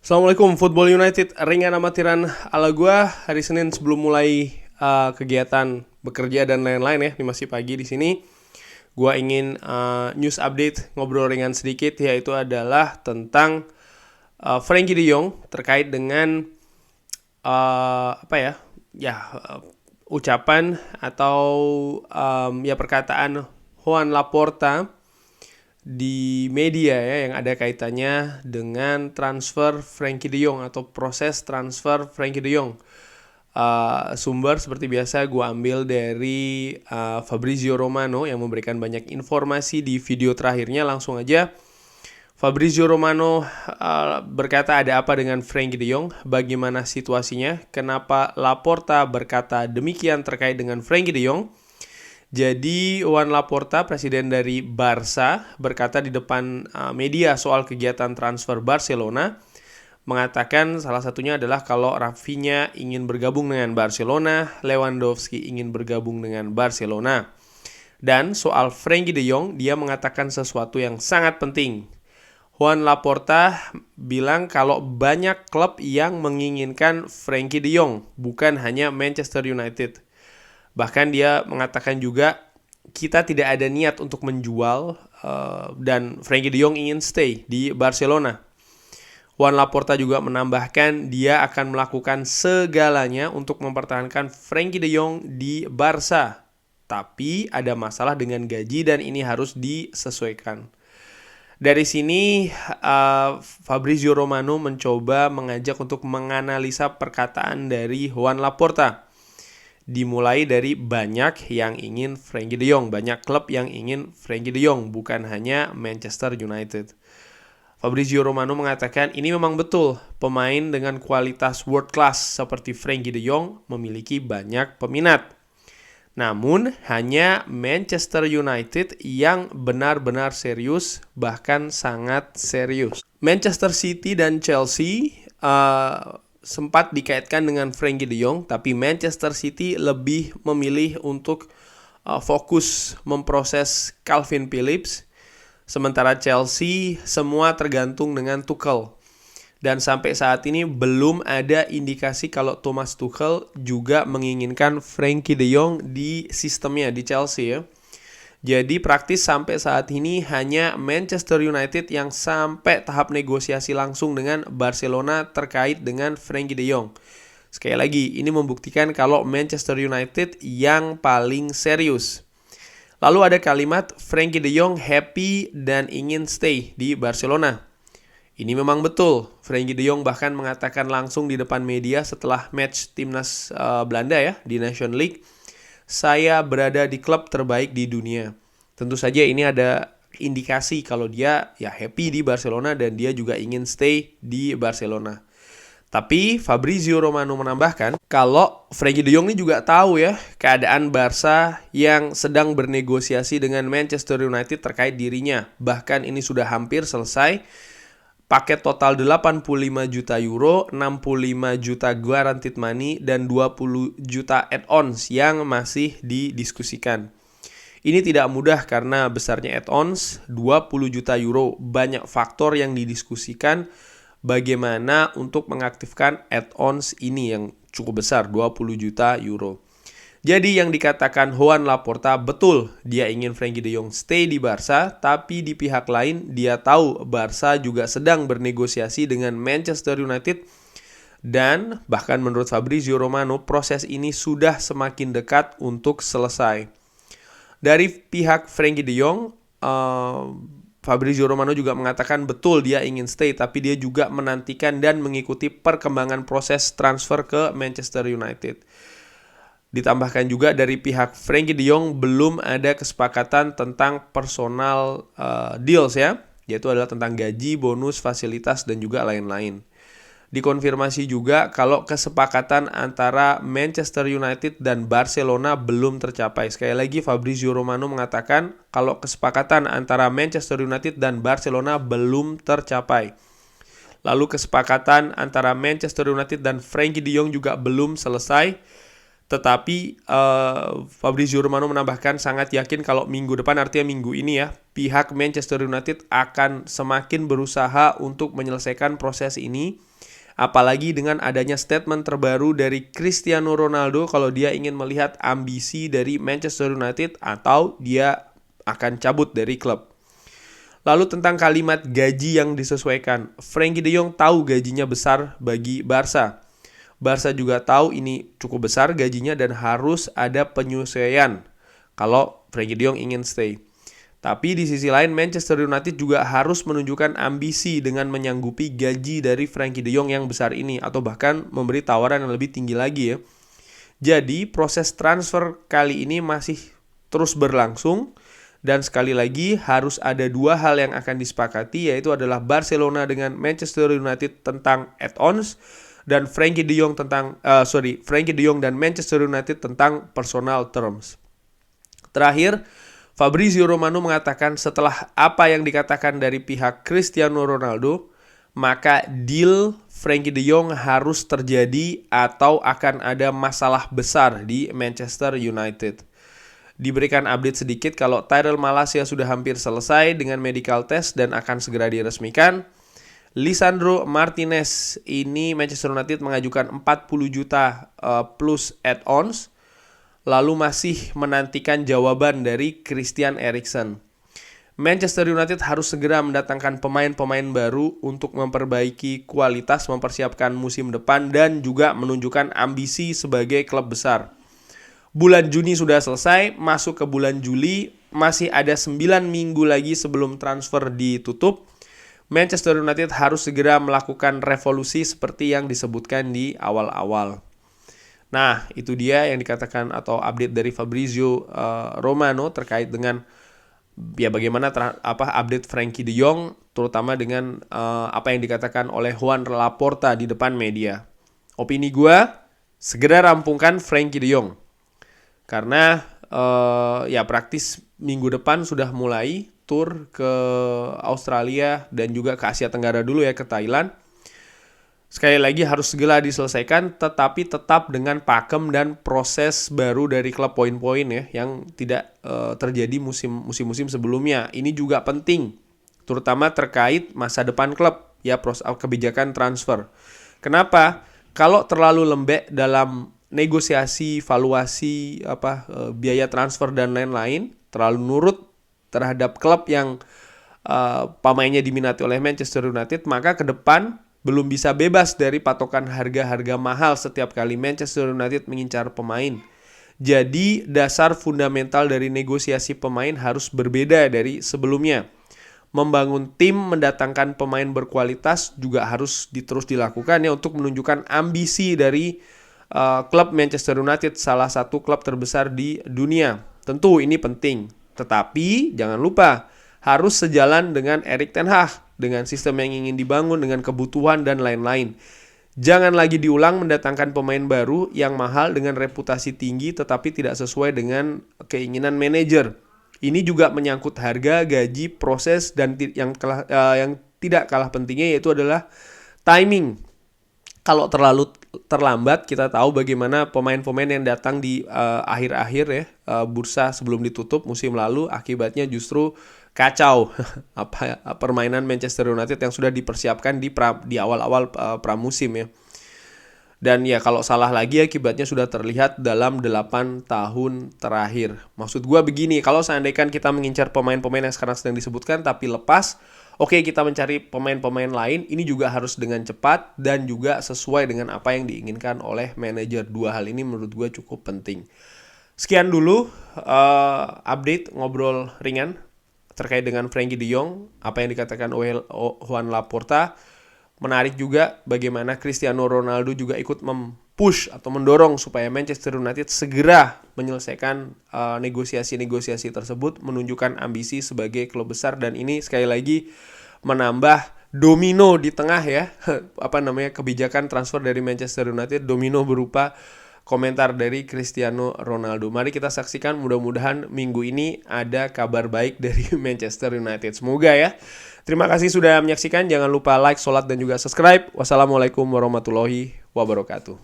Assalamualaikum Football United, ringan amatiran ala gua hari Senin sebelum mulai kegiatan bekerja dan lain-lain ya. Ini masih pagi di sini. Gua ingin news update, ngobrol ringan sedikit, yaitu adalah tentang Frenkie de Jong terkait dengan ucapan atau perkataan Joan Laporta di media ya, yang ada kaitannya dengan transfer Frenkie de Jong atau proses transfer Frenkie de Jong. Sumber seperti biasa gue ambil dari Fabrizio Romano yang memberikan banyak informasi di video terakhirnya. Langsung aja, Fabrizio Romano berkata, ada apa dengan Frenkie de Jong? Bagaimana situasinya? Kenapa Laporta berkata demikian terkait dengan Frenkie de Jong? Jadi Joan Laporta, presiden dari Barca, berkata di depan media soal kegiatan transfer Barcelona, mengatakan salah satunya adalah kalau Rafinha ingin bergabung dengan Barcelona, Lewandowski ingin bergabung dengan Barcelona. Dan soal Frenkie de Jong, dia mengatakan sesuatu yang sangat penting. Joan Laporta bilang kalau banyak klub yang menginginkan Frenkie de Jong, bukan hanya Manchester United. Bahkan dia mengatakan juga, kita tidak ada niat untuk menjual dan Frenkie de Jong ingin stay di Barcelona. Joan Laporta juga menambahkan dia akan melakukan segalanya untuk mempertahankan Frenkie de Jong di Barca. Tapi ada masalah dengan gaji dan ini harus disesuaikan. Dari sini Fabrizio Romano mencoba mengajak untuk menganalisa perkataan dari Joan Laporta. Dimulai dari banyak yang ingin Frenkie de Jong, banyak klub yang ingin Frenkie de Jong, bukan hanya Manchester United. Fabrizio Romano mengatakan ini memang betul, pemain dengan kualitas world class seperti Frenkie de Jong memiliki banyak peminat. Namun hanya Manchester United yang benar-benar serius, bahkan sangat serius. Manchester City dan Chelsea sempat dikaitkan dengan Frenkie de Jong, tapi Manchester City lebih memilih untuk fokus memproses Calvin Phillips, sementara Chelsea semua tergantung dengan Tuchel. Dan sampai saat ini belum ada indikasi kalau Thomas Tuchel juga menginginkan Frenkie de Jong di sistemnya di Chelsea ya. Jadi praktis sampai saat ini hanya Manchester United yang sampai tahap negosiasi langsung dengan Barcelona terkait dengan Frenkie de Jong. Sekali lagi, ini membuktikan kalau Manchester United yang paling serius. Lalu ada kalimat Frenkie de Jong happy dan ingin stay di Barcelona. Ini memang betul. Frenkie de Jong bahkan mengatakan langsung di depan media setelah match timnas Belanda ya di Nation League, saya berada di klub terbaik di dunia. Tentu saja ini ada indikasi kalau dia ya happy di Barcelona dan dia juga ingin stay di Barcelona. Tapi Fabrizio Romano menambahkan kalau Frenkie de Jong ini juga tahu ya keadaan Barca yang sedang bernegosiasi dengan Manchester United terkait dirinya. Bahkan ini sudah hampir selesai. Paket total 85 juta euro, 65 juta guaranteed money, dan 20 juta add-ons yang masih didiskusikan. Ini tidak mudah karena besarnya add-ons 20 juta euro. Banyak faktor yang didiskusikan bagaimana untuk mengaktifkan add-ons ini yang cukup besar, 20 juta euro. Jadi yang dikatakan Joan Laporta betul, dia ingin Frenkie de Jong stay di Barca, tapi di pihak lain dia tahu Barca juga sedang bernegosiasi dengan Manchester United dan bahkan menurut Fabrizio Romano proses ini sudah semakin dekat untuk selesai. Dari pihak Frenkie de Jong, Fabrizio Romano juga mengatakan betul dia ingin stay, tapi dia juga menantikan dan mengikuti perkembangan proses transfer ke Manchester United. Ditambahkan juga dari pihak Frenkie de Jong belum ada kesepakatan tentang personal deals ya, yaitu adalah tentang gaji, bonus, fasilitas, dan juga lain-lain. Dikonfirmasi juga kalau kesepakatan antara Manchester United dan Barcelona belum tercapai. Sekali lagi Fabrizio Romano mengatakan kalau kesepakatan antara Manchester United dan Barcelona belum tercapai. Lalu kesepakatan antara Manchester United dan Frenkie de Jong juga belum selesai. Tetapi Fabrizio Romano menambahkan sangat yakin kalau minggu depan, artinya minggu ini ya, pihak Manchester United akan semakin berusaha untuk menyelesaikan proses ini. Apalagi dengan adanya statement terbaru dari Cristiano Ronaldo kalau dia ingin melihat ambisi dari Manchester United atau dia akan cabut dari klub. Lalu tentang kalimat gaji yang disesuaikan, Frenkie de Jong tahu gajinya besar bagi Barca. Barca juga tahu ini cukup besar gajinya dan harus ada penyesuaian kalau Frenkie de Jong ingin stay. Tapi di sisi lain Manchester United juga harus menunjukkan ambisi dengan menyanggupi gaji dari Frenkie de Jong yang besar ini atau bahkan memberi tawaran yang lebih tinggi lagi ya. Jadi proses transfer kali ini masih terus berlangsung. Dan sekali lagi harus ada dua hal yang akan disepakati, yaitu adalah Barcelona dengan Manchester United tentang add-ons dan Frenkie de Jong dan Manchester United tentang personal terms. Terakhir, Fabrizio Romano mengatakan setelah apa yang dikatakan dari pihak Cristiano Ronaldo, maka deal Frenkie de Jong harus terjadi atau akan ada masalah besar di Manchester United. Diberikan update sedikit kalau Tyrell Malacia sudah hampir selesai dengan medical test dan akan segera diresmikan. Lisandro Martinez ini Manchester United mengajukan 40 juta plus add-ons, lalu masih menantikan jawaban dari Christian Eriksen. Manchester United harus segera mendatangkan pemain-pemain baru untuk memperbaiki kualitas, mempersiapkan musim depan dan juga menunjukkan ambisi sebagai klub besar. Bulan Juni sudah selesai, masuk ke bulan Juli, masih ada 9 minggu lagi sebelum transfer ditutup. Manchester United harus segera melakukan revolusi seperti yang disebutkan di awal-awal. Nah, itu dia yang dikatakan atau update dari Fabrizio Romano terkait dengan ya bagaimana update Frenkie de Jong, terutama dengan apa yang dikatakan oleh Joan Laporta di depan media. Opini gue, segera rampungkan Frenkie de Jong. Karena ya praktis minggu depan sudah mulai tur ke Australia dan juga ke Asia Tenggara dulu ya, ke Thailand. Sekali lagi harus segera diselesaikan, tetapi tetap dengan pakem dan proses baru dari klub poin-poin ya, yang tidak terjadi musim-musim sebelumnya. Ini juga penting, terutama terkait masa depan klub ya, kebijakan transfer. Kenapa? Kalau terlalu lembek dalam negosiasi, valuasi, biaya transfer dan lain-lain, terlalu nurut terhadap klub yang pemainnya diminati oleh Manchester United, maka ke depan belum bisa bebas dari patokan harga-harga mahal setiap kali Manchester United mengincar pemain. Jadi dasar fundamental dari negosiasi pemain harus berbeda dari sebelumnya. Membangun tim, mendatangkan pemain berkualitas juga harus terus dilakukan ya, untuk menunjukkan ambisi dari klub Manchester United, salah satu klub terbesar di dunia. Tentu ini penting, tetapi jangan lupa harus sejalan dengan Erik ten Hag, dengan sistem yang ingin dibangun, dengan kebutuhan dan lain-lain. Jangan lagi diulang mendatangkan pemain baru yang mahal dengan reputasi tinggi tetapi tidak sesuai dengan keinginan manajer. Ini juga menyangkut harga, gaji, proses, dan yang tidak kalah pentingnya yaitu adalah timing. Kalau terlalu terlambat, kita tahu bagaimana pemain-pemain yang datang di akhir-akhir ya, bursa sebelum ditutup musim lalu, akibatnya justru kacau permainan Manchester United yang sudah dipersiapkan di awal-awal pramusim ya. Dan ya kalau salah lagi akibatnya sudah terlihat dalam 8 tahun terakhir. Maksud gue begini, kalau seandainya kita mengincar pemain-pemain yang sekarang sedang disebutkan tapi lepas, oke, kita mencari pemain-pemain lain, ini juga harus dengan cepat dan juga sesuai dengan apa yang diinginkan oleh manajer. Dua hal ini menurut gue cukup penting. Sekian dulu update ngobrol ringan terkait dengan Frenkie de Jong, apa yang dikatakan oleh Joan Laporta. Menarik juga bagaimana Cristiano Ronaldo juga ikut mempush atau mendorong supaya Manchester United segera menyelesaikan negosiasi-negosiasi tersebut, menunjukkan ambisi sebagai klub besar, dan ini sekali lagi menambah domino di tengah ya, kebijakan transfer dari Manchester United, domino berupa komentar dari Cristiano Ronaldo. Mari kita saksikan, mudah-mudahan minggu ini ada kabar baik dari Manchester United. Semoga ya. Terima kasih sudah menyaksikan. Jangan lupa like, sholat, dan juga subscribe. Wassalamualaikum warahmatullahi wabarakatuh.